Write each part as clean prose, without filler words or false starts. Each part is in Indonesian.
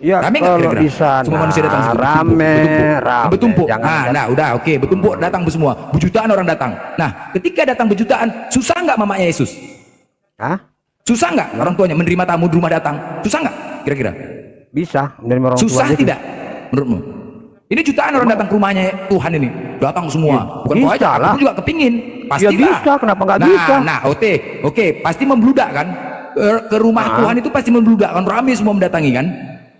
Ya Rame nggak kalau kira-kira? di sana Semua manusia datang situ, rame, rame. bertumpuk. Jangan Nah, udah oke, bertumpuk datang semua, berjutaan orang datang. Nah, ketika datang berjutaan, susah nggak mamanya Yesus? Hah? Susah nggak orang tuanya menerima tamu di rumah datang? Susah nggak? Kira-kira? Bisa menerima orang Susah tuanya tidak? Menurutmu? Ini jutaan orang datang ke rumahnya Tuhan ini, datang semua. Bukan kau bisa aja, aku lah. pun juga kepingin. Ya Pastilah. bisa, kenapa nggak Nah, bisa? nah, oke, pasti membludak kan? Ke rumah Tuhan itu pasti membludak kan? Ramai semua mendatangi kan?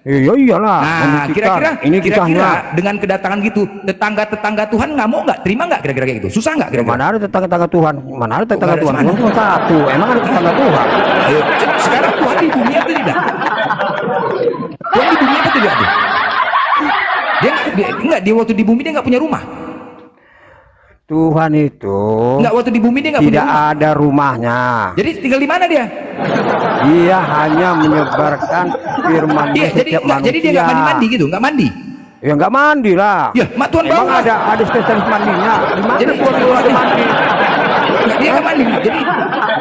Iya iyalah. Nah, membuktikan. kira-kira kisahnya. dengan kedatangan gitu, tetangga-tetangga Tuhan nggak mau nggak, terima nggak kira-kira kayak gitu? Susah nggak Ya, kira-kira? mana ada tetangga Tuhan? Mana ada tetangga nggak ada Tuhan? mana? Tuhan cuma satu. Emang ada tetangga Tuhan? Ayo, sekarang Tuhan di bumi atau tidak? Tuhan di bumi atau tidak tuh? Dia waktu di bumi dia nggak punya rumah. Tuhan itu Nggak, waktu di bumi dia nggak punya tidak rumah. ada rumahnya. Jadi tinggal di mana dia? Dia hanya menyebarkan firman Iya, setiap manusia. jadi dia nggak mandi-mandi gitu, nggak mandi. Ya nggak mandi lah. Ya, mak Tuhan Emang bawa. ada spesialis mandinya. Di mana Jadi Tuhan ada mandi? Nggak, dia nggak mandi.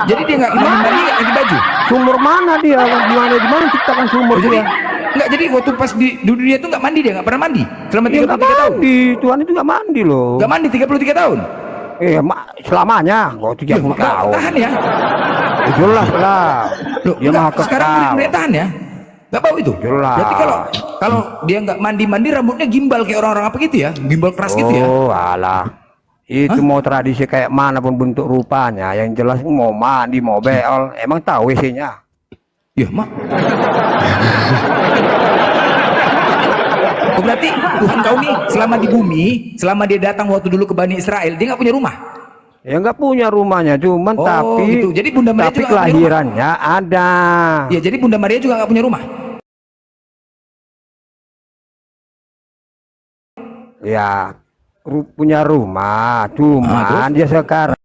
Jadi dia nggak mandi, nggak ganti baju. Sumur mana dia? Di mana ciptakan sumur Oh, jadi dia? nggak, jadi waktu pas di dunia itu nggak mandi, dia nggak pernah mandi selama Dia 33 nggak tahun. mandi. Tuhan itu nggak mandi loh. Nggak mandi 33 tahun. Selamanya. Kok 30 tahun? Tahan ya. Ya, jelas lah. Loh, Dia enggak, maha sekarang kekal. udah tahan ya. Nggak bau itu. Jelas. Berarti kalau dia nggak mandi rambutnya gimbal kayak orang-orang apa gitu ya, gimbal keras gitu ya. Oh alah. Itu mau tradisi kayak mana pun bentuk rupanya, yang jelas mau mandi, mau beol, emang tahu isinya. Ya, mak. Oh, berarti Tuhan kau nih selama di bumi, selama dia datang waktu dulu ke Bani Israel, dia nggak punya rumah. Ya nggak punya rumahnya, cuman Oh, tapi gitu. Jadi Bunda Maria tapi juga nggak punya kelahirannya ada. Ya, jadi Bunda Maria juga nggak punya rumah. Ya punya rumah, cuman terus? dia sekarang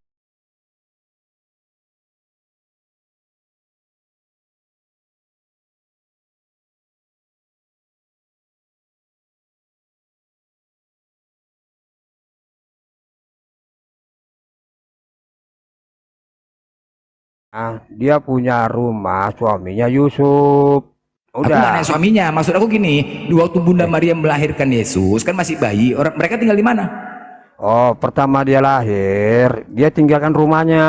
dia punya rumah, suaminya Yusuf. Aku nggak Udah. nanya suaminya, maksud aku gini, di waktu Bunda Maria melahirkan Yesus kan masih bayi, mereka tinggal di mana? Oh, pertama dia lahir, dia tinggalkan rumahnya.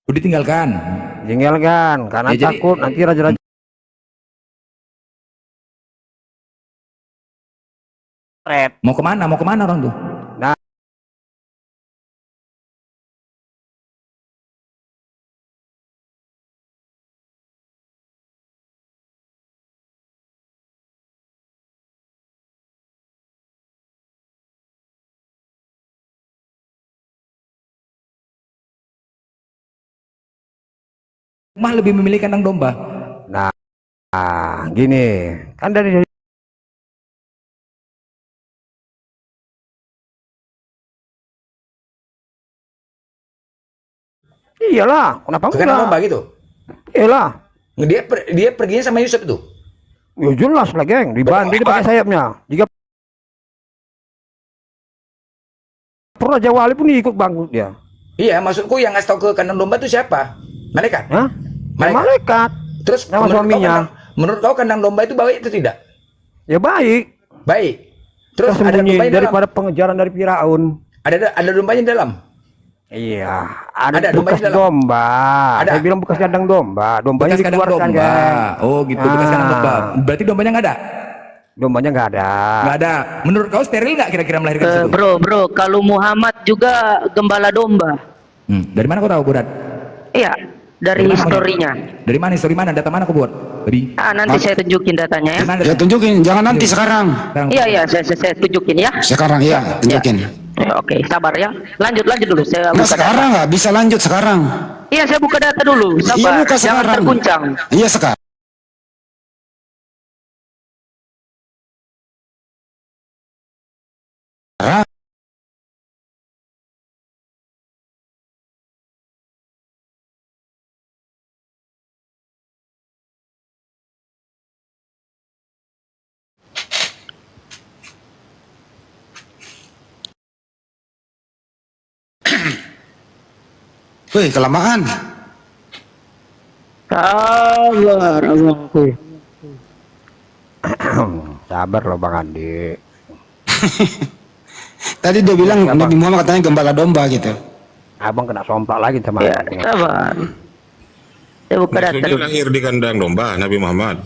Udah tinggalkan. Tinggalkan karena Ya, jadi- takut nanti raja-raja Mau kemana? Mau kemana orang tuh? Nah, Rumah lebih memilih kandang domba. nah, gini, kan dari iyalah, kenapa Ke kandang domba enggak? gitu. Iyalah, Dia perginya sama Yusuf itu. ya jelas lah geng, dibantu dia pakai sayapnya. Jika Raja Wali pun ikut bangkit dia. Iya, maksudku yang ngasih tahu ke kandang domba itu siapa? Malaikat. Hah? Malaikat. Terus Sama suaminya. Menurut kau kandang domba itu baik itu tidak? Ya baik. Baik. Terus ada Tersembunyi dombanya dalam. daripada pengejaran dari Firaun. Ada dombanya di dalam. Iya, ada Ada bekas dombanya dalam. domba. Ada. Saya bilang bekas kandang domba. Dombanya Bekas kandang dikeluarkan, domba. geng. Oh, gitu, bekas kandang domba. Ah. Berarti dombanya nggak ada? Dombanya nggak ada. Nggak ada. Menurut kau steril nggak kira-kira melahirkan di situ? Bro, kalau Muhammad juga gembala domba. Dari mana kau tahu, Burat? Iya, dari Dari mana? historinya. Dari mana? Story mana? Data mana kau buat? Tadi. Nanti saya tunjukin datanya ya. Dari mana Ya datanya? tunjukin, jangan nanti sekarang. Sekarang. Iya, saya tunjukin ya. Sekarang ya, tunjukin. Oke, sabar ya. Lanjut dulu. Saya Nah, buka sekarang nggak bisa lanjut sekarang. data. Iya, saya buka data dulu. Iya Sabar. buka Jangan sekarang. terguncang. Iya sekarang. Wih, kelamaan. Sabar, abangku. Sabar loh Bang Andi. Tadi dia bilang Nabi Muhammad katanya gembala domba gitu. Abang kena somplak lagi sama Ya, abang. sabar. Saya buka data Maksudnya dulu. lahir di kandang domba Nabi Muhammad.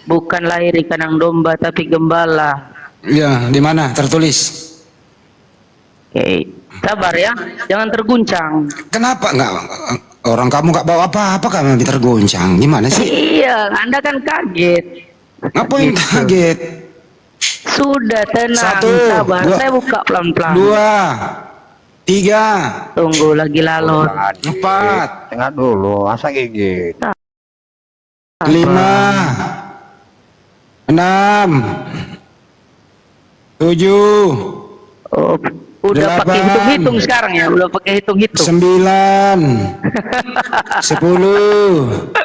Bukan lahir di kandang domba, tapi gembala. Ya, di mana tertulis? Oke, sabar ya, jangan terguncang. Kenapa enggak? Orang kamu nggak bawa apa-apa kan nanti tergoncang. Gimana sih? Iya, Anda kan kaget. Ngapain Gitu. kaget? Sudah tenang, Satu, sabar. dua, Saya buka pelan-pelan. 2, 3, Tunggu lagi lalot. Bang Andi. 4, Tengah dulu, masa gigit. 5, 6, 7, Oh, udah pakai 8, hitung-hitung sekarang ya, udah pakai hitung-hitung. 9, 10,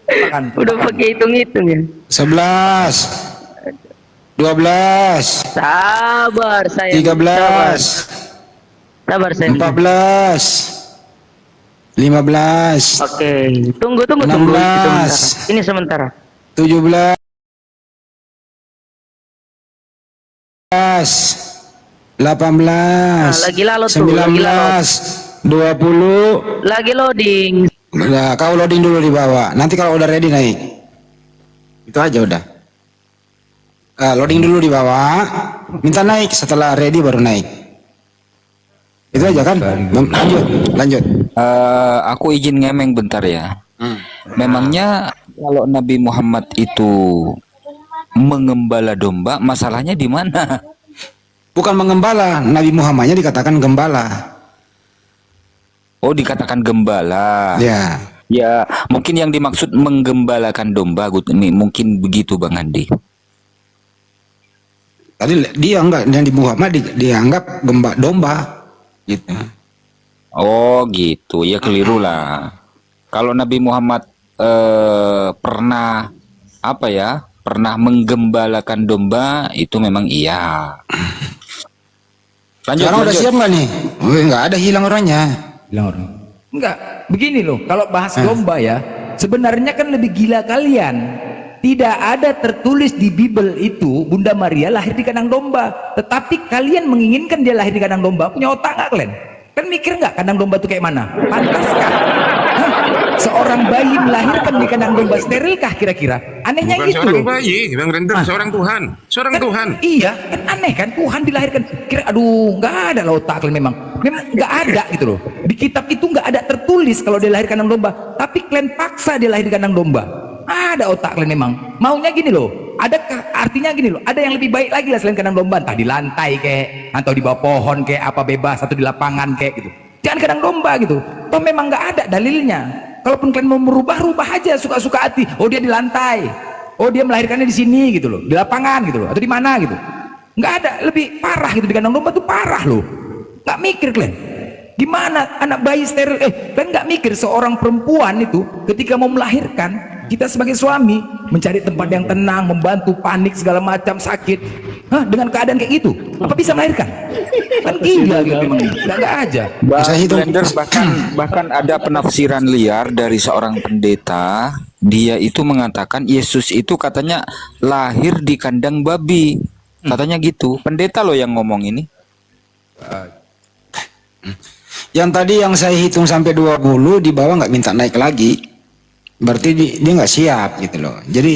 Makan. Udah pakai hitung-hitung ya. 11, 12, Sabar saya. 13, Sabar saya. 14, 15, Oke, tunggu. 16. Ini sementara. 17, 18, lagi lalu tuh, lagi lalu. 19, 20. Lagi loading. Udah, kau loading dulu di bawah. Nanti kalau udah ready naik. Itu aja udah. Loading dulu di bawah. Minta naik, setelah ready baru naik. Itu aja kan? Lanjut. Aku izin ngemeng bentar ya. Memangnya kalau Nabi Muhammad itu mengembala domba, masalahnya di mana? Bukan mengembala, Nabi Muhammadnya dikatakan gembala. Oh, dikatakan gembala. Ya. Ya, mungkin yang dimaksud menggembalakan domba, mungkin begitu Bang Andi. Tadi dia enggak, Nabi Muhammad dianggap domba gitu. Oh, gitu. Ya keliru lah. Kalau Nabi Muhammad pernah apa ya? Pernah menggembalakan domba, itu memang iya. Sekarang udah siap nggak nih? Oh, nggak ada, hilang orangnya. Bilang orang. Enggak, begini loh, kalau bahas domba ya, sebenarnya kan lebih gila kalian. Tidak ada tertulis di Bible itu Bunda Maria lahir di kandang domba, tetapi kalian menginginkan dia lahir di kandang domba. Punya otak nggak kalian? Kan mikir nggak kandang domba itu kayak mana? Pantaskah? Hah? Seorang bayi melahirkan di kandang domba, sterilkah kira-kira? Anehnya Bukan gitu seorang loh. bayi, Bang Render, seorang Tuhan. Seorang Kan, Tuhan. iya, kan aneh kan, Tuhan dilahirkan. Kira, aduh, nggak ada lah otak kalian memang nggak ada gitu loh. Di kitab itu nggak ada tertulis kalau dia lahir kandang domba, tapi kalian paksa dia lahir di kandang domba. Ada otak kalian memang. Maunya gini loh. Artinya gini loh. Ada yang lebih baik lagi lah selain kandang domba, entah di lantai kek, atau di bawah pohon kek, apa bebas, atau di lapangan kek gitu. Jangan kandang domba gitu. Toh memang nggak ada dalilnya. Kalaupun kalian mau merubah, rubah aja suka-suka hati. Oh dia di lantai. Oh dia melahirkannya di sini gitu loh, di lapangan gitu loh, atau di mana gitu. Nggak ada, lebih parah gitu di kandang domba tuh parah loh. Nggak mikir kalian. Gimana anak bayi steril? Kalian nggak mikir seorang perempuan itu ketika mau melahirkan, kita sebagai suami mencari tempat yang tenang, membantu, panik segala macam, sakit. Hah, dengan keadaan kayak gitu, apa bisa melahirkan? Kan gila gitu memang. Nggak aja. Saya hitung. Blender, bahkan ada penafsiran liar dari seorang pendeta. Dia itu mengatakan Yesus itu katanya lahir di kandang babi. Katanya gitu. Pendeta loh yang ngomong ini. Yang tadi yang saya hitung sampai 20 di bawah nggak minta naik lagi. Berarti dia nggak siap gitu loh. Jadi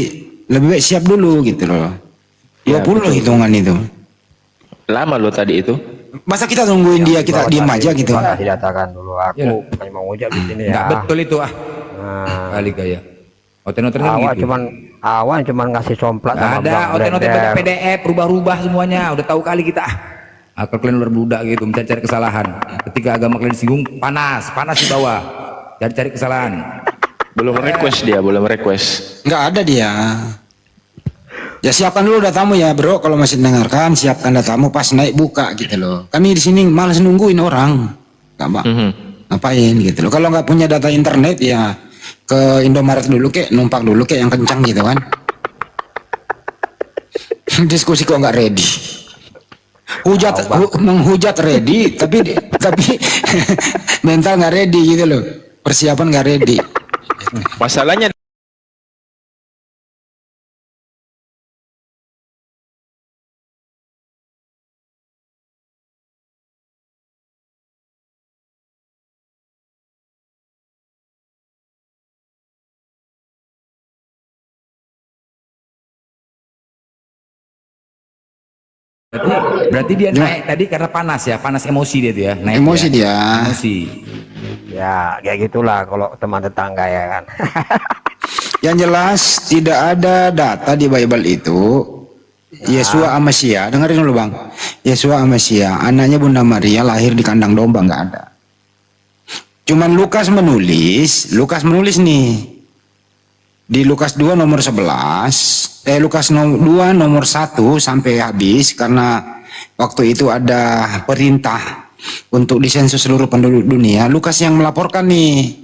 lebih baik siap dulu gitu loh. 20 hitungan itu. Lama lo tadi itu. Masa kita nungguin dia, kita diam aja gitu. Didatakan dulu. Aku bukan mau ngujak di sini ya. Nggak betul itu ah. Nah, Kali gaya. Oten-oten kan awal gitu. cuman ngasih somplak Nggak sama ada Bang oten-oten Blender. PDF, rubah-rubah semuanya. Udah tahu kali kita. Akal kalian luar budak gitu, mencari-cari kesalahan. Ketika agama kalian disinggung, panas di bawah. Cari-cari kesalahan. Belum request dia, belum request. Nggak ada dia. Ya siapkan dulu datamu ya bro, kalau masih dengarkan siapkan datamu pas naik buka gitu loh. Kami di sini malas nungguin orang, nggak mbak, ngapain gitu loh. Kalau nggak punya data internet ya ke Indomaret dulu kek, numpak dulu kek yang kencang gitu kan. Diskusi kok nggak ready. Menghujat ready, tapi mental nggak ready gitu loh. Persiapan nggak ready. Masalahnya Berarti dia naik tadi karena panas ya, panas emosi dia tuh ya, naik Emosi ya. dia. Emosi. Ya kayak gitulah kalau teman tetangga ya kan. Yang jelas tidak ada data di Bible itu Yesua Amasia, dengerin dulu bang. Yesua Amasia, anaknya Bunda Maria lahir di kandang domba, nggak ada. Cuman Lukas menulis nih di Lukas 2 nomor 11, Lukas 2 nomor 1 sampai habis, karena waktu itu ada perintah untuk disensus seluruh penduduk dunia. Lukas yang melaporkan nih,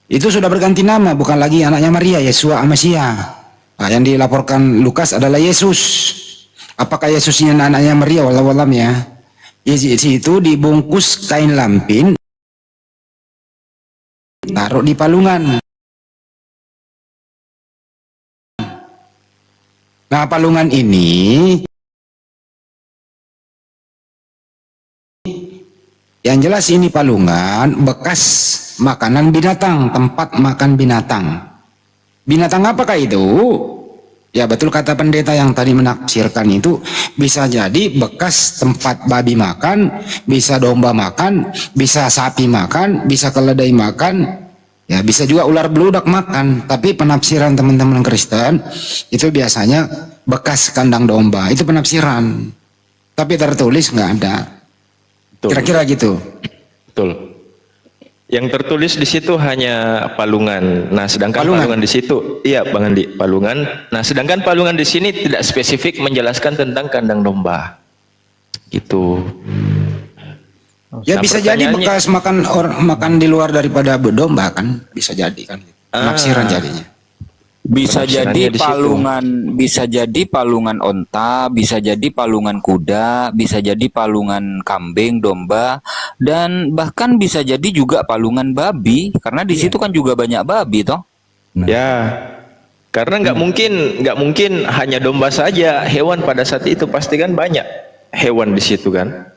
itu sudah berganti nama, bukan lagi anaknya Maria, Yesua Amasia. Nah, yang dilaporkan Lukas adalah Yesus. Apakah Yesus ini anaknya Maria? Wallahu alam ya. Yesus itu dibungkus kain lampin, taruh di palungan. Nah, palungan ini yang jelas ini palungan bekas makanan binatang, tempat makan binatang. Binatang apakah itu? Ya betul kata pendeta yang tadi menafsirkan itu, bisa jadi bekas tempat babi makan, bisa domba makan, bisa sapi makan, bisa keledai makan. Ya bisa juga ular beludak makan, tapi penafsiran teman-teman Kristen itu biasanya bekas kandang domba, itu penafsiran. Tapi tertulis nggak ada. Betul. Kira-kira gitu. Betul. Yang tertulis di situ hanya palungan. Nah, sedangkan palungan di situ, iya Bang Andi, palungan. Nah, sedangkan palungan di sini tidak spesifik menjelaskan tentang kandang domba. Gitu. Ya Nah, bisa jadi bekas makan di luar daripada domba kan, bisa jadi kan. Penafsiran jadinya. Bisa jadi Penafsirannya di situ. bisa jadi palungan onta, bisa jadi palungan kuda, bisa jadi palungan kambing, domba, dan bahkan bisa jadi juga palungan babi, karena di situ kan juga banyak babi toh. Ya. Karena nggak mungkin hanya domba saja, hewan pada saat itu pasti kan banyak hewan di situ kan.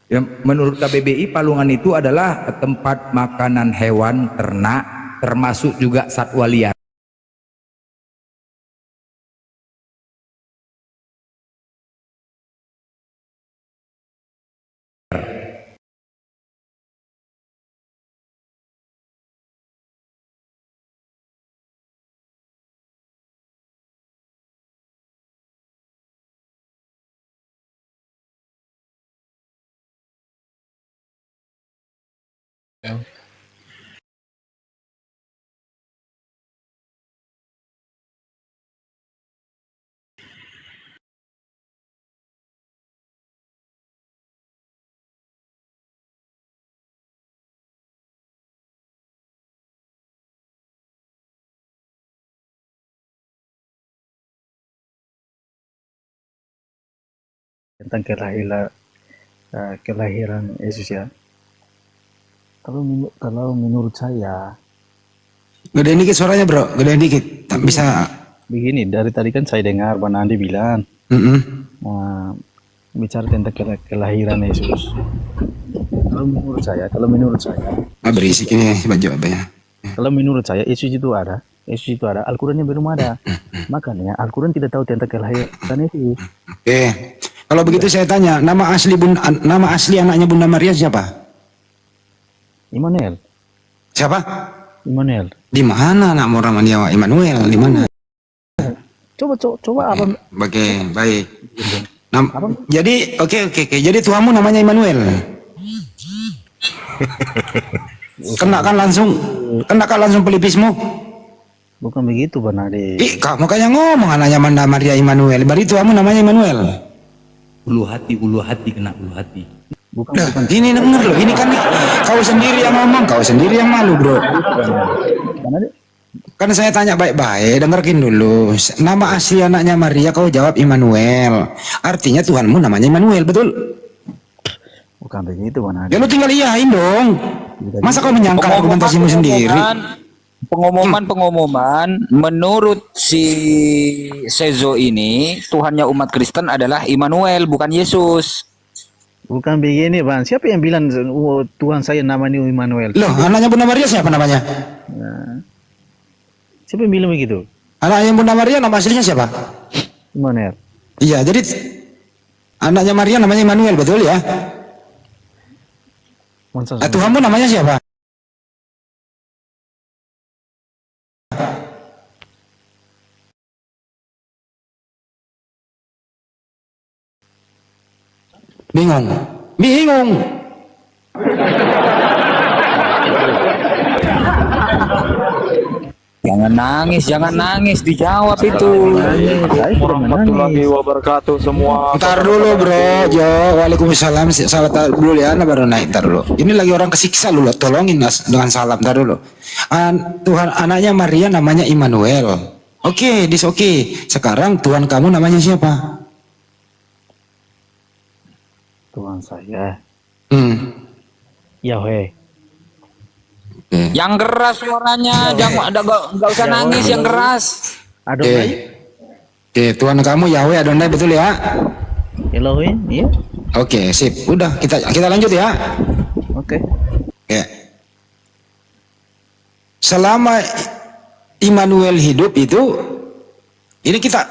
Ya, menurut KBBI palungan itu adalah tempat makanan hewan ternak, termasuk juga satwa liar. Tentang kelahiran Yesus ya. Kalau menurut saya Gedein dikit suaranya bro, gedein dikit. Tak bisa. begini, dari tadi kan saya dengar Bang Andi bilang bicara tentang kelahiran Yesus. Kalau menurut saya, Berisik ini baju apa ya? kalau menurut saya Yesus itu ada, Al-Qurannya belum ada. Makanya Al-Quran tidak tahu tentang kelahiran Yesus. Oke. Kalau begitu saya tanya, nama asli anaknya Bunda Maria siapa? Immanuel. Siapa? Immanuel. Di mana anak orang Jawa? Immanuel di mana? Coba apa? Oke, baik. Jadi oke. Jadi Tuhanmu namanya Immanuel. Kenakan langsung pelipismu. Bukan begitu Bang Andi. Ih, kamu kayak ngomong anaknya Bunda Maria Immanuel. Berarti Tuhanmu namanya Immanuel. Ulu hati kena ulu hati. Bukan. Ini denger loh, ini kan kau sendiri yang ngomong, kau sendiri yang malu bro. Bang Andi. Kan saya tanya baik-baik, dengerin dulu. Nama asli anaknya Maria kau jawab Immanuel. Artinya Tuhanmu namanya Immanuel, betul? Bukan begitu Bang Andi. Ya lu tinggal iyain dong. Masa kau menyangkal argumentasimu sendiri? Pengumuman menurut si Sezo ini Tuhannya umat Kristen adalah Immanuel, bukan Yesus. Bukan begini Bang. Siapa yang bilang Tuhan saya namanya Immanuel? Loh, anaknya Bunda Maria siapa namanya? Siapa yang bilang begitu? Anaknya Bunda Maria nama aslinya siapa? Immanuel. Iya, jadi Anaknya Maria namanya Immanuel, betul ya? Masa Tuhanmu namanya siapa? Bingung. Bingung. Jangan nangis, dijawab itu. warahmatullahi wabarakatuh semua. Ntar dulu bro, Jo. Waalaikumsalam. Salam dulu ya, nah baru naik. Ntar dulu. Ini lagi orang kesiksa dulu. Tolongin Mas dengan salam. Ntar dulu. Tuhan anaknya Maria namanya Immanuel. Oke, oke. Sekarang Tuhan kamu namanya siapa? Tuhan saya Hmm. Yahweh. Oke. Yang keras suaranya, jangan nggak usah nangis, yang keras. Adonai, Oke, Tuhan kamu Yahweh Adonai, betul ya? Elohim, iya. Oke, sip. Udah, kita lanjut ya. Oke. Oke. Selama Immanuel hidup itu, ini kita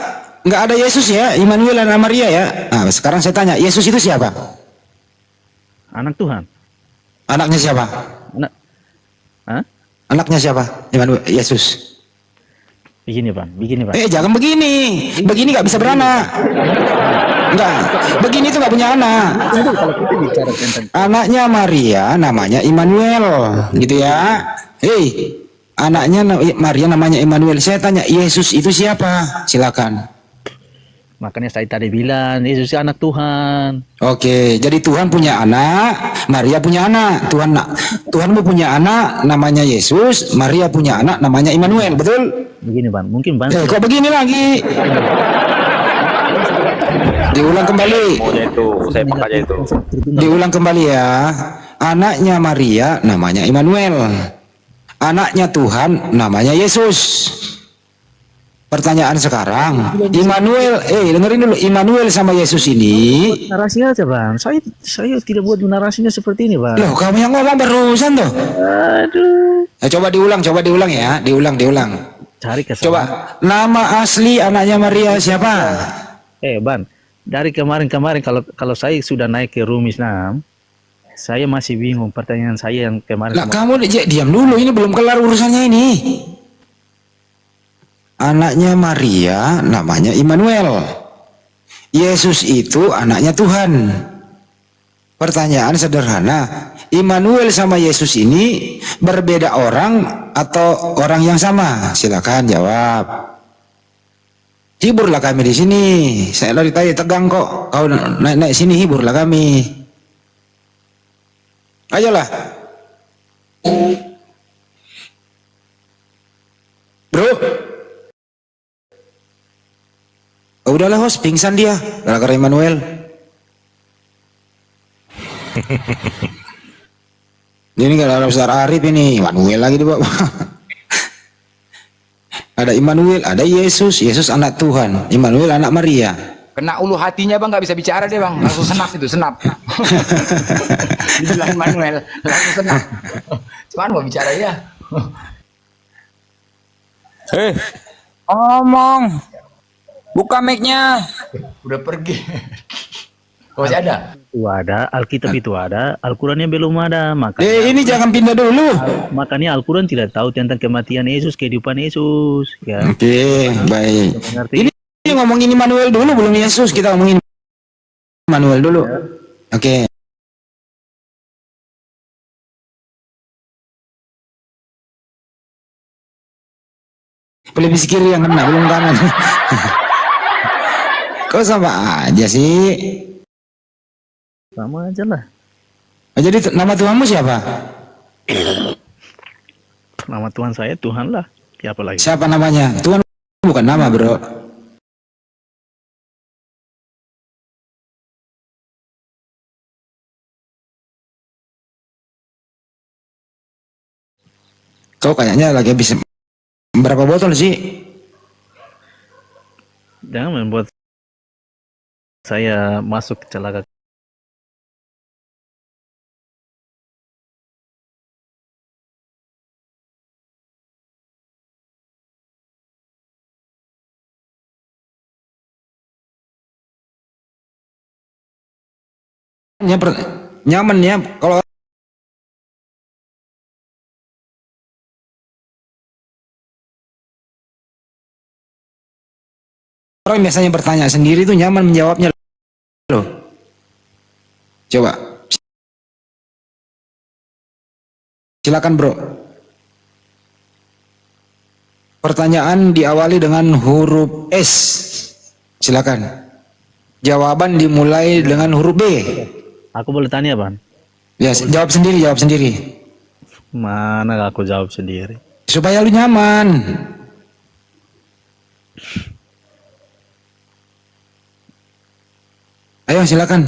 nggak ada Yesus ya, Immanuel dan Maria ya. Nah, sekarang saya tanya, Yesus itu siapa? Anak Tuhan. Anaknya siapa? Anak. Hah? Anaknya siapa? Immanuel, Yesus. Begini, Pak. Jangan begini. Begini nggak bisa beranak. Enggak. Begini tuh nggak punya anak. Kalau kita bicara tentang Anaknya Maria namanya Immanuel, gitu ya. Hei, anaknya Maria namanya Immanuel. Saya tanya, Yesus itu siapa? Silakan. makanya saya tadi bilang Yesus anak Tuhan. Oke, jadi Tuhan punya anak, Maria punya anak. Tuhanmu punya anak namanya Yesus, Maria punya anak namanya Immanuel, betul? Begini, Bang. Mungkin Bang. Kok begini lagi? Diulang kembali. Maunya itu, saya pakainya itu. Diulang kembali ya. Anaknya Maria namanya Immanuel. Anaknya Tuhan namanya Yesus. Pertanyaan sekarang, Immanuel, dengerin dulu, Immanuel sama Yesus ini. Narasi aja, Bang. Saya tidak buat narasinya seperti ini, Bang. Loh, kamu yang ngomong barusan tuh. Aduh. Coba diulang ya, diulang. Cari kesalahan. Coba, nama asli anaknya Maria siapa? Bang, dari kemarin kalau saya sudah naik ke Rumis 6, saya masih bingung pertanyaan saya yang kemarin. Lah, kamu diam dulu, ini belum kelar urusannya ini. Anaknya Maria namanya Immanuel. Yesus itu anaknya Tuhan. Pertanyaan sederhana, Immanuel sama Yesus ini berbeda orang atau orang yang sama? Silakan jawab. Hiburlah kami di sini. Saya dari tadi tegang kok. Kau naik sini, hiburlah kami. Ayolah. Bro. Udahlah host, pingsan dia gara-gara Immanuel. Ini gak ada Ustaz Arif ini, Immanuel lagi di bawah. Ada Immanuel, ada Yesus anak Tuhan, Immanuel anak Maria. Kena ulu hatinya bang, nggak bisa bicara deh bang, langsung senap. Dibilang Manuel, langsung senap. Cuman mau bicara ya. Ngomong, buka mic-nya. Udah pergi. Masih ada? Itu ada, Alkitab itu ada, Al-Qurannya belum ada. Makanya, Ini jangan pindah dulu. makanya Al-Quran tidak tahu tentang kematian Yesus, kehidupan Yesus. Ya. Oke, baik. Mengerti? Ini ngomongin Immanuel dulu, belum Yesus. Kita ngomongin Immanuel dulu. Oke. Pelipis kiri yang kena, belum kanan. Kok sama aja sih? Sama aja lah. Jadi nama Tuhanmu siapa? Nama Tuhan saya Tuhan lah. Siapa lagi? Siapa namanya? Tuhan bukan nama, bro. Kau kayaknya lagi habis berapa botol sih? Jangan membuat saya masuk ke celaka nyaman ya kalau orang biasanya bertanya sendiri tuh nyaman menjawabnya loh. Coba. Silakan bro. Pertanyaan diawali dengan huruf S. Silakan. Jawaban dimulai dengan huruf B. Aku boleh tanya, Bang? Ya, jawab sendiri, jawab sendiri. Mana aku jawab sendiri? Supaya lu nyaman. Ayo silakan.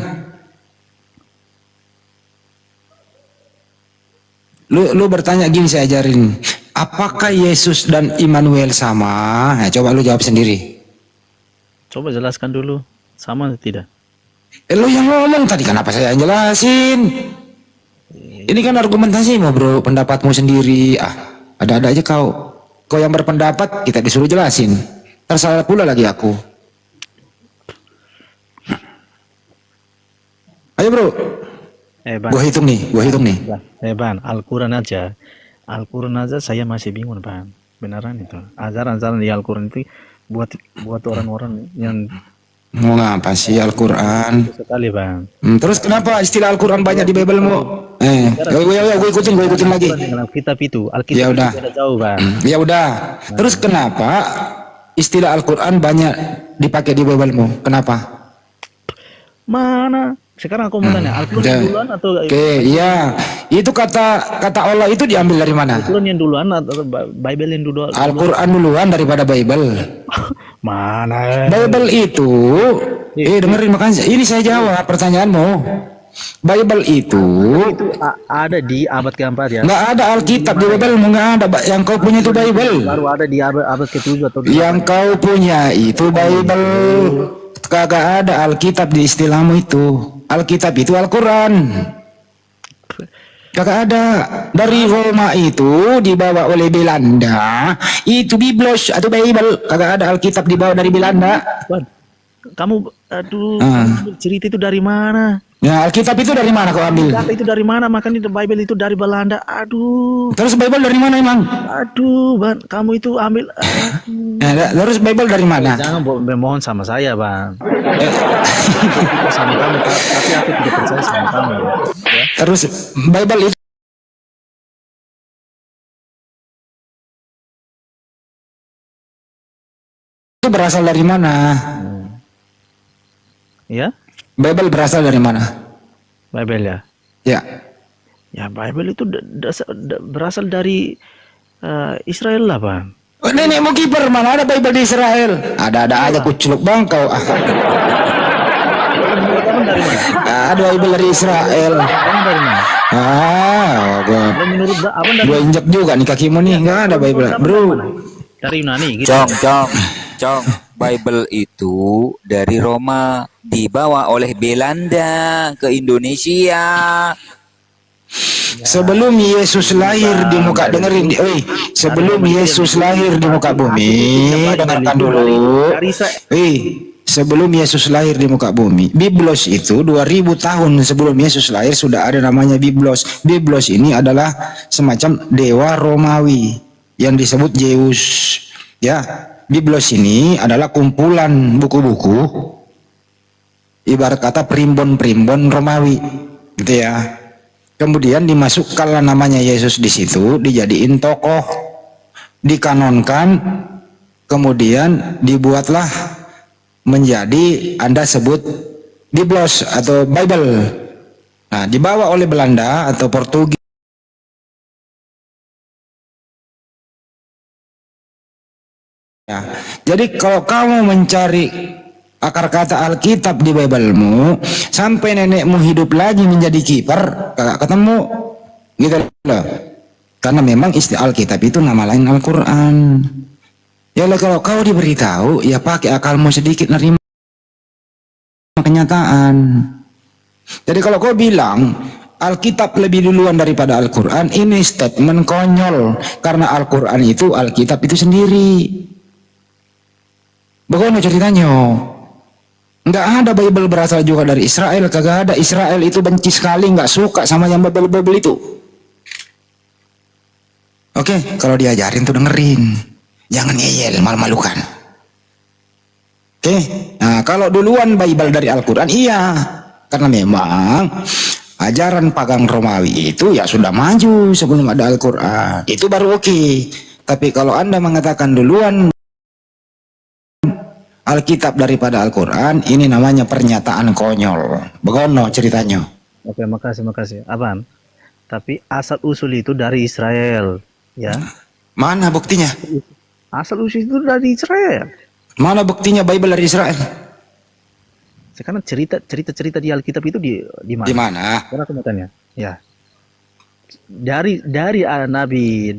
Lu bertanya gini, saya ajarin. Apakah Yesus dan Immanuel sama? Nah, coba lu jawab sendiri. Coba jelaskan dulu. Sama atau tidak? Lu yang ngomong tadi, kenapa saya yang jelasin? Ini kan argumentasimu bro, pendapatmu sendiri. Ada-ada aja kau. Kau yang berpendapat, kita disuruh jelasin. Tersalah pula lagi aku. Ayo bro. Bang. Gua hitung nih. Bang, Al-Quran aja saya masih bingung, Bang. Beneran itu. Ajaran-ajaran di Al-Quran itu buat orang-orang yang mau ngapa sih Al-Quran? Sekali, Bang. Terus kenapa istilah Al-Quran banyak di Bible-mu? Gue ikutin lagi. Alkitab itu, ya udah. Jauh, Bang. Ya udah. Terus kenapa istilah Al-Quran banyak dipakai di Bible-mu? Kenapa? Mana? Sekarang aku mau tanya, Al-Quran duluan atau iya. Itu kata Allah itu diambil dari mana? Al-Quran yang duluan atau Bible yang duluan? Al-Quran duluan daripada Bible. Mana? Bible itu dengerin makanya. Ini saya jawab pertanyaanmu. Bible itu ada di abad keempat ya? Nggak ada Alkitab di Bible, nggak ada. Yang kau punya itu Bible. Baru ada di abad ke-7 atau yang kau punya itu Bible. Kagak ada Alkitab di istilahmu itu. Alkitab itu Al-Quran. Kagak ada. Dari Roma itu dibawa oleh Belanda. Itu Biblos atau Bible. Kagak ada Alkitab dibawa dari Belanda. Kamu cerita itu dari mana? Ya, Alkitab itu dari mana kau ambil? Alkitab itu dari mana? Makanya Bible itu dari Belanda. Aduh. Terus Bible dari mana emang? Aduh, Bang, kamu itu ambil. Terus Bible dari mana? Jangan memohon sama saya, Bang. Sama kamu, tapi aku tidak percaya sama kamu. Ya. Terus Bible itu berasal dari mana? Ya? Bible berasal dari mana? Bible ya? Ya. Ya, Bible itu berasal dari Israel lah, Bang. Nenekmu kiper, mana ada Bible di Israel? Ada aja kuculuk bang kau. Ada Bible dari Israel. Dari mana? Gua injak juga nih kakimu nih, nggak ada Bible, bro. Dari Yunani gitu. Cong. Bible itu dari Roma, dibawa oleh Belanda ke Indonesia. Sebelum Yesus lahir di muka, dengerin, sebelum Yesus lahir di muka bumi, dengarkan dulu. Sebelum Yesus lahir di muka bumi, Biblos itu 2000 tahun sebelum Yesus lahir sudah ada namanya Biblos. Biblos ini adalah semacam dewa Romawi yang disebut Zeus. Ya, Biblos ini adalah kumpulan buku-buku, ibarat kata primbon-primbon Romawi, gitu ya. Kemudian dimasukkanlah namanya Yesus di situ, dijadiin tokoh, dikanonkan, kemudian dibuatlah menjadi Anda sebut Biblos atau Bible. Nah, dibawa oleh Belanda atau Portugis. Ya, jadi kalau kamu mencari akar kata Alkitab di Biblemu sampai nenekmu hidup lagi menjadi kiper, gak ketemu, gitu loh. Karena memang istilah Alkitab itu nama lain Al-Quran. Ya kalau kau diberitahu, ya pakai akalmu sedikit nerima kenyataan. Jadi kalau kau bilang Alkitab lebih duluan daripada Al-Quran, ini statement konyol. Karena Al-Quran itu, Alkitab itu sendiri. Bagaimana ceritanya? Nggak ada Bible berasal juga dari Israel, kagak ada. Israel itu benci sekali, nggak suka sama yang Bible itu. Oke, kalau diajarin tuh dengerin, jangan ngeyel, malu-malukan. Oke, nah kalau duluan Bible dari Al-Quran, iya, karena memang ajaran pagan Romawi itu ya sudah maju sebelum ada Al-Quran, itu baru oke. Tapi kalau Anda mengatakan duluan Alkitab daripada Al-Quran, ini namanya pernyataan konyol. Begono ceritanya. Oke, makasih. Apaan? Tapi asal usul itu dari Israel, ya. Mana buktinya? Asal usul itu dari Israel. Mana buktinya Bible dari Israel? Sekarang cerita di Alkitab itu di mana? Di mana? Karena aku mau tanya. Ya. Dari Nabi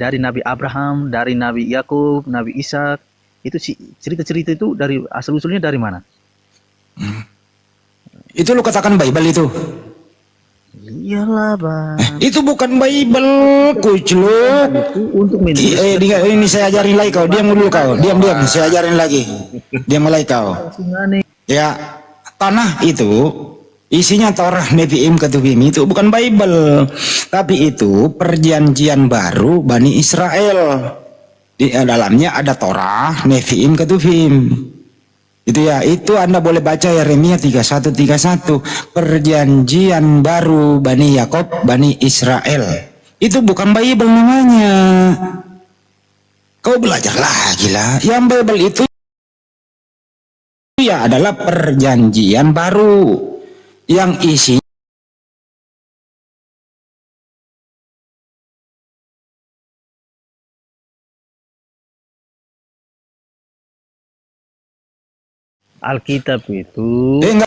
Abraham, dari Nabi Yakub, Nabi Ishak, itu cerita-cerita itu dari asal usulnya dari mana? Itu lu katakan Bible itu? Iyalah, Bang. Itu bukan Bible, kucluk. Itu untuk menulis. Ini saya ajarin lagi kau. Diam dulu kau. Diam. Saya ajarin lagi. Diam mulai kau. Ya, tanah itu isinya Torah, Nevi'im, Ketuvim itu bukan Bible, tapi itu perjanjian baru Bani Israel. Di dalamnya ada Torah, Nevi'im, Ketuvim. Itu ya, itu Anda boleh baca Yeremia 31:31, perjanjian baru Bani Yakob, Bani Israel. Itu bukan Bible namanya. Kau belajar lagi lah. Yang Bible itu ya adalah perjanjian baru yang isinya Alkitab itu enggak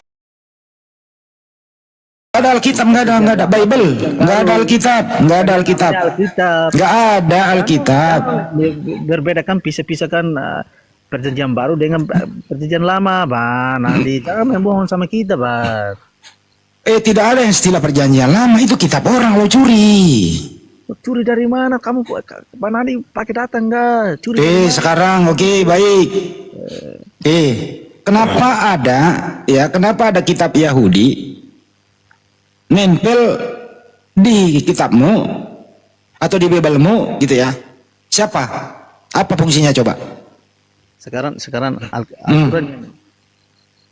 ada Alkitab, enggak ada Bible, enggak ada Alkitab, enggak ada Alkitab, enggak ada Alkitab. Berbeda kan, pisah-pisahkan perjanjian baru dengan perjanjian lama, Bang. Nanti jangan membohong sama kita, Bang. Tidak ada yang istilah perjanjian lama, itu kitab orang lo curi. Curi dari mana? Kamu Bang Nadi pakai data enggak? Curi dari mana? Sekarang oke, baik. Kenapa ada kitab Yahudi nempel di kitabmu atau di Biblemu gitu ya? Siapa? Apa fungsinya coba? Sekarang Al-Quran.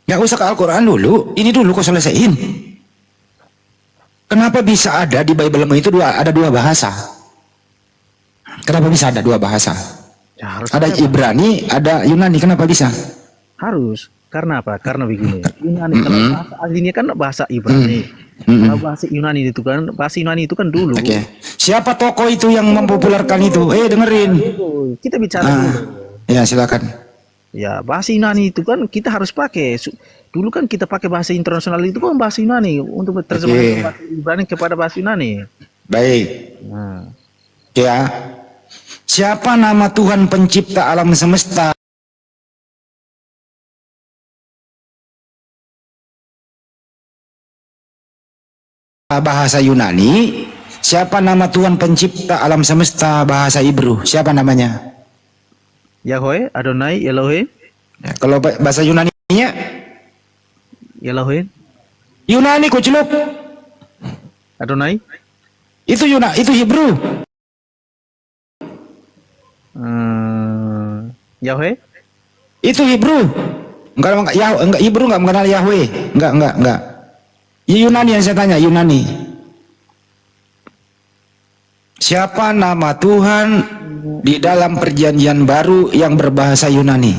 Nggak usah ke Al-Quran dulu, ini dulu kau selesaiin. Kenapa bisa ada di Biblemu itu ada dua bahasa? Kenapa bisa ada dua bahasa? Ya, ada Ibrani, ada Yunani, kenapa bisa? Harus. Karena apa? Karena begini. Yunani kalau bahasa aslinya kan bahasa Ibrani. Kalau bahasa Yunani itu kan dulu. Oke. Siapa tokoh itu yang mempopulerkan itu? Dengerin. Kita bicara dulu. Ya, silakan. Ya, bahasa Yunani itu kan kita harus pakai. Dulu kan kita pakai bahasa internasional itu kan bahasa Yunani untuk terjemahkan bahasa Ibrani kepada bahasa Yunani. Baik. Ya. Siapa nama Tuhan pencipta alam semesta? Bahasa Yunani. Siapa nama Tuhan pencipta alam semesta bahasa Hebrew? Siapa namanya? Yahweh, Adonai, Elohim. Ya, kalau bahasa Yunani-nya Elohim. Yunani kucluk. Adonai. Itu Hebrew. Yahweh. Itu Hebrew. Enggak Hebrew enggak mengenal Yahweh. Enggak. Yunani yang saya tanya, Yunani. Siapa nama Tuhan di dalam perjanjian baru yang berbahasa Yunani?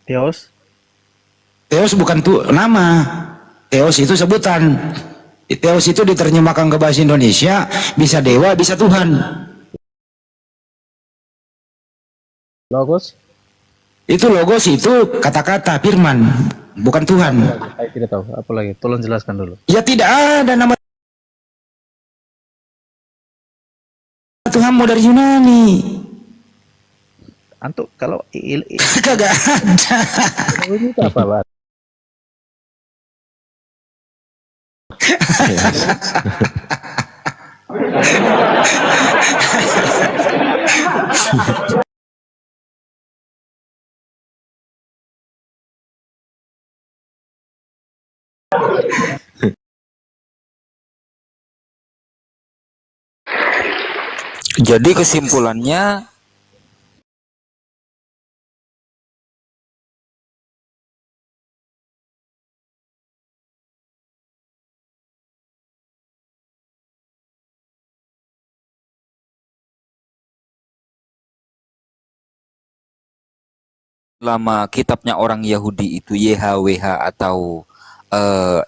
Theos. Theos bukan nama. Theos itu sebutan. Theos itu diterjemahkan ke bahasa Indonesia, bisa dewa, bisa Tuhan. Logos. Itu logos itu kata-kata firman, bukan Tuhan. Saya tidak tahu. Apa lagi? Tolong jelaskan dulu. Ya tidak ada nama Tuhanmu dari Yunani. Antuk kalau Kagak ada. ini apa, Pak? Jadi kesimpulannya lama kitabnya orang Yahudi itu YHWH atau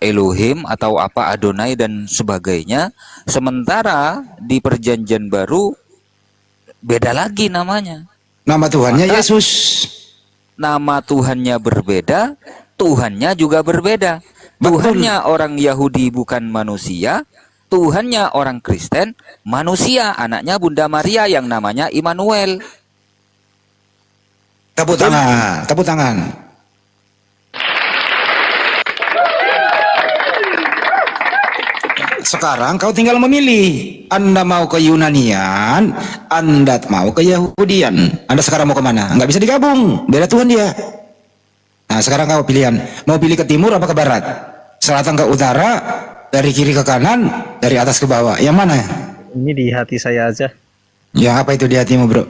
Elohim atau apa Adonai dan sebagainya, sementara di perjanjian baru beda lagi namanya. Nama Tuhannya Maka Yesus. nama Tuhannya berbeda, Tuhannya juga berbeda. Tuhannya orang Yahudi bukan manusia, Tuhannya orang Kristen manusia, anaknya Bunda Maria yang namanya Immanuel. Tepuk tangan, tepuk tangan. Sekarang kau tinggal memilih. Anda mau ke Yunanian, Anda mau ke Yahudian. Anda sekarang mau kemana? Nggak bisa digabung, beda Tuhan dia. Nah sekarang kau pilihan, mau pilih ke timur apa ke barat? Selatan ke utara, dari kiri ke kanan, dari atas ke bawah. Yang mana? Ini di hati saya aja. Ya apa itu di hatimu bro?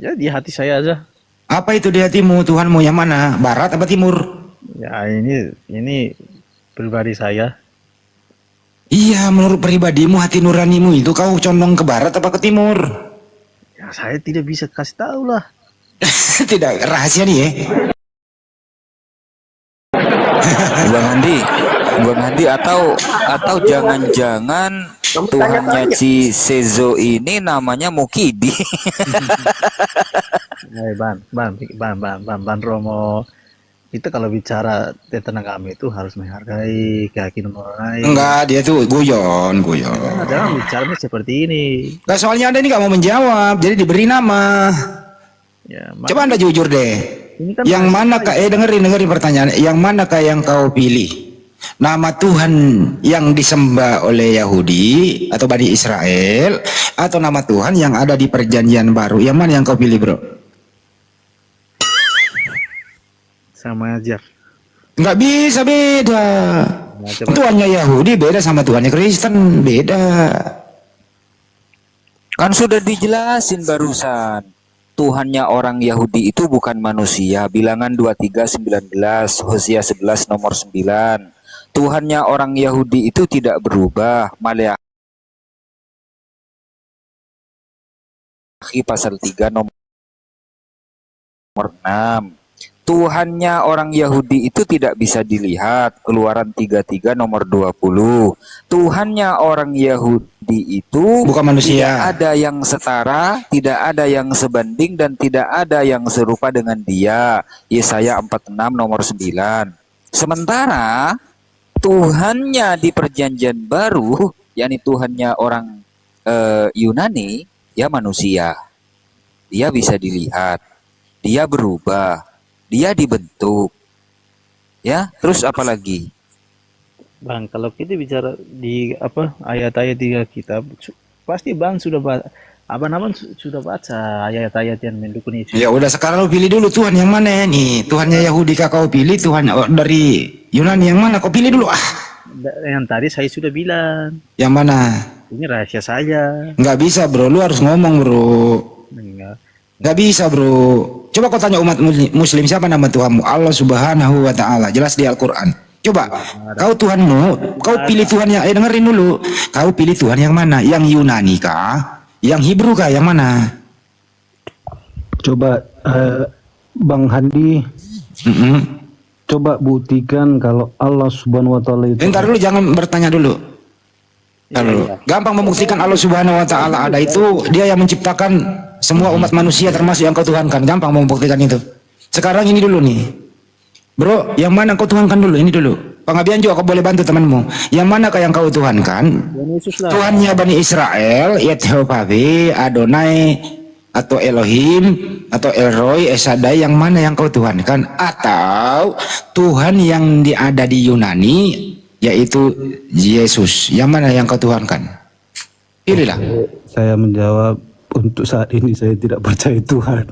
Ya di hati saya aja. Apa itu di hatimu? Tuhanmu yang mana? Barat apa timur? Ya ini pribadi saya. Iya, menurut pribadimu, hati nuranimu itu kau condong ke barat apa ke timur? Ya saya tidak bisa kasih tahu lah. Tidak, rahasia nih ya. Bang Andi atau jangan-jangan Tuhannya si Sezo ini namanya Mukidi. Ban Romo. Itu kalau bicara tentang agama itu harus menghargai keyakinan orang lain. Enggak, dia tuh guyon. Nah, jangan bicaranya seperti ini. Nah, soalnya Anda ini nggak mau menjawab, jadi diberi nama. Ya, Coba Anda jujur deh. Ini kan Yang manakah, dengerin pertanyaan. Yang manakah yang kau pilih? Nama Tuhan yang disembah oleh Yahudi atau Bani Israel, atau nama Tuhan yang ada di perjanjian baru? Yang mana yang kau pilih bro? sama aja. Nggak bisa beda. Tuhannya Yahudi beda sama Tuhannya Kristen, beda. Kan sudah dijelasin barusan. Tuhannya orang Yahudi itu bukan manusia. Bilangan 23:19, Hosea 11 nomor 9. Tuhannya orang Yahudi itu tidak berubah. Maleakhi pasal 3 nomor 6. Tuhannya orang Yahudi itu tidak bisa dilihat. Keluaran 33 nomor 20. Tuhannya orang Yahudi itu bukan manusia. Tidak ada yang setara, tidak ada yang sebanding, dan tidak ada yang serupa dengan dia. Yesaya 46 nomor 9. Sementara Tuhannya di perjanjian baru, yakni Tuhannya orang Yunani, ya manusia. Dia bisa dilihat. Dia berubah. Dia dibentuk. Ya, terus apa lagi? Bang, kalau kita bicara di ayat-ayat 3 kitab, pasti Bang sudah sudah baca ayat-ayat yang mendukung itu. Ya udah, sekarang lu pilih dulu Tuhan yang mana nih? Tuhannya Yahudi kah kau pilih? Tuhan dari Yunani yang mana? Kau pilih dulu ah. Yang tadi saya sudah bilang. Yang mana? Ini rahasia saya. Nggak bisa bro, lu harus ngomong bro. Nggak bisa bro. Coba kau tanya umat muslim, siapa nama Tuhanmu? Allah Subhanahu wa Ta'ala, jelas di Al-Quran. Coba kau Tuhanmu, kau pilih Tuhan yang dengerin dulu. Kau pilih Tuhan yang mana? Yang Yunani kah? Yang Hebrew kah? Yang mana? Coba Bang Handi, coba buktikan kalau Allah Subhanahu wa Ta'ala itu. Bentar dulu, jangan bertanya dulu. Gampang membuktikan Allah Subhanahu wa Ta'ala ada itu. Dia yang menciptakan semua umat manusia termasuk yang kau tuhankan. Gampang membuktikan itu. Sekarang ini dulu nih bro, yang mana kau tuhankan dulu? Ini dulu Pengabian juga kau boleh bantu temanmu. Yang manakah yang kau tuhankan? Tuhannya Bani Israel, Yehovah, Adonai, atau Elohim, atau Elroy, Esadai, yang mana yang kau tuhankan? Atau Tuhan yang ada di Yunani, yaitu Yesus, yang mana yang kau tuhankan? Pilihlah. Saya menjawab, untuk saat ini saya tidak percaya Tuhan.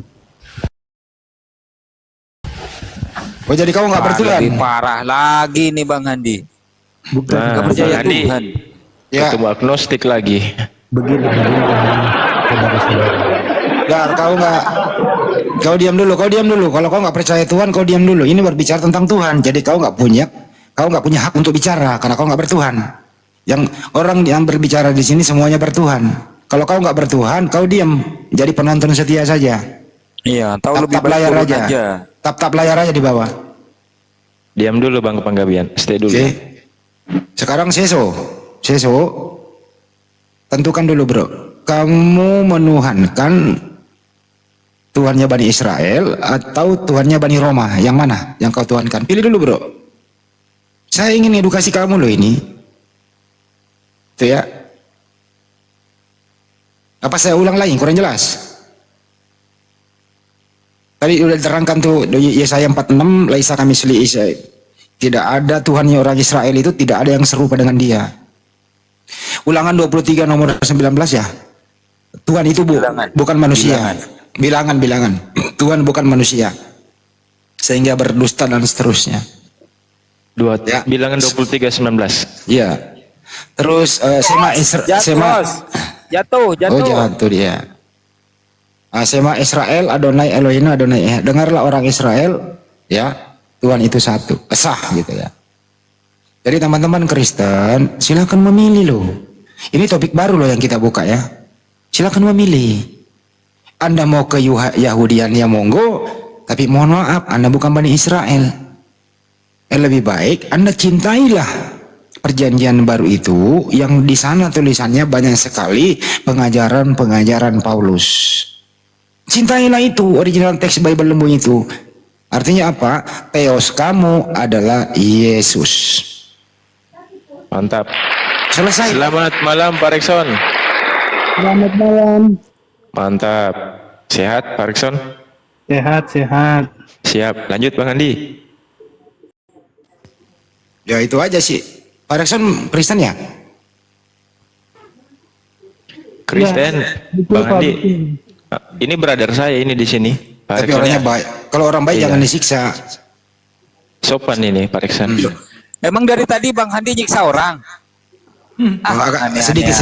Oh, jadi kau nggak bertuhan? Lebih parah lagi nih Bang Handi. Bukan. Nah, Nggak percaya Bang Andi Tuhan. Ya, ketemu agnostik lagi. Begini, saudara-saudara. Dar, kau diam dulu. Kalau kau nggak percaya Tuhan, kau diam dulu. Ini berbicara tentang Tuhan. Jadi kau nggak punya hak untuk bicara karena kau nggak bertuhan. Yang orang yang berbicara di sini semuanya bertuhan. Kalau kau nggak bertuhan, kau diam. Jadi penonton setia saja. Iya, tahu lebih Tap baik layar turun aja. Tap layar aja di bawah. Diam dulu Bang Panggabian, stay dulu. Oke. Sekarang Seso. Tentukan dulu bro. Kamu menuhankan Tuhannya Bani Israel atau Tuhannya Bani Roma? Yang mana yang kau tuhankan? Pilih dulu bro. Saya ingin edukasi kamu loh ini. Itu ya. Apa saya ulang lagi? Kurang jelas. Tadi udah diterangkan tuh Yesaya 46, Laisa kamisli Isa. Tidak ada Tuhannya orang Israel itu, tidak ada yang serupa dengan dia. Ulangan 23 nomor 19 ya. Tuhan itu bukan manusia. Bilangan. Tuhan bukan manusia. Sehingga berdusta dan seterusnya. Ya. Bilangan 23:19. Ya. Terus Jatuh. Oh jatuh dia. Sema Israel Adonai Elohim Adonai. Dengarlah orang Israel, ya, Tuhan itu satu, sah gitu ya. Jadi teman-teman Kristen, silakan memilih loh. Ini topik baru loh yang kita buka ya. Silakan memilih. Anda mau ke Yahudian ya monggo, tapi mohon maaf Anda bukan Bani Israel. Lebih baik Anda cintailah perjanjian baru itu yang di sana tulisannya banyak sekali pengajaran Paulus. Cintailah itu original teks Bible lembu itu. Artinya apa? Theos kamu adalah Yesus. Mantap. Selesai. Selamat malam Pak Rekson. Selamat malam. Mantap. Sehat Pak Rekson? Sehat. Siap. Lanjut Bang Andi. Ya itu aja sih. Pak Rekson Kristen ya? Kristen. Bang Andi. Ini brother saya ini di sini. Pak Tapi Rekson orangnya ya. baik. Kalau orang baik Iya. jangan disiksa. Sopan ini Pak Rekson. Emang dari tadi Bang Handi nyiksa orang? Agak sedikit.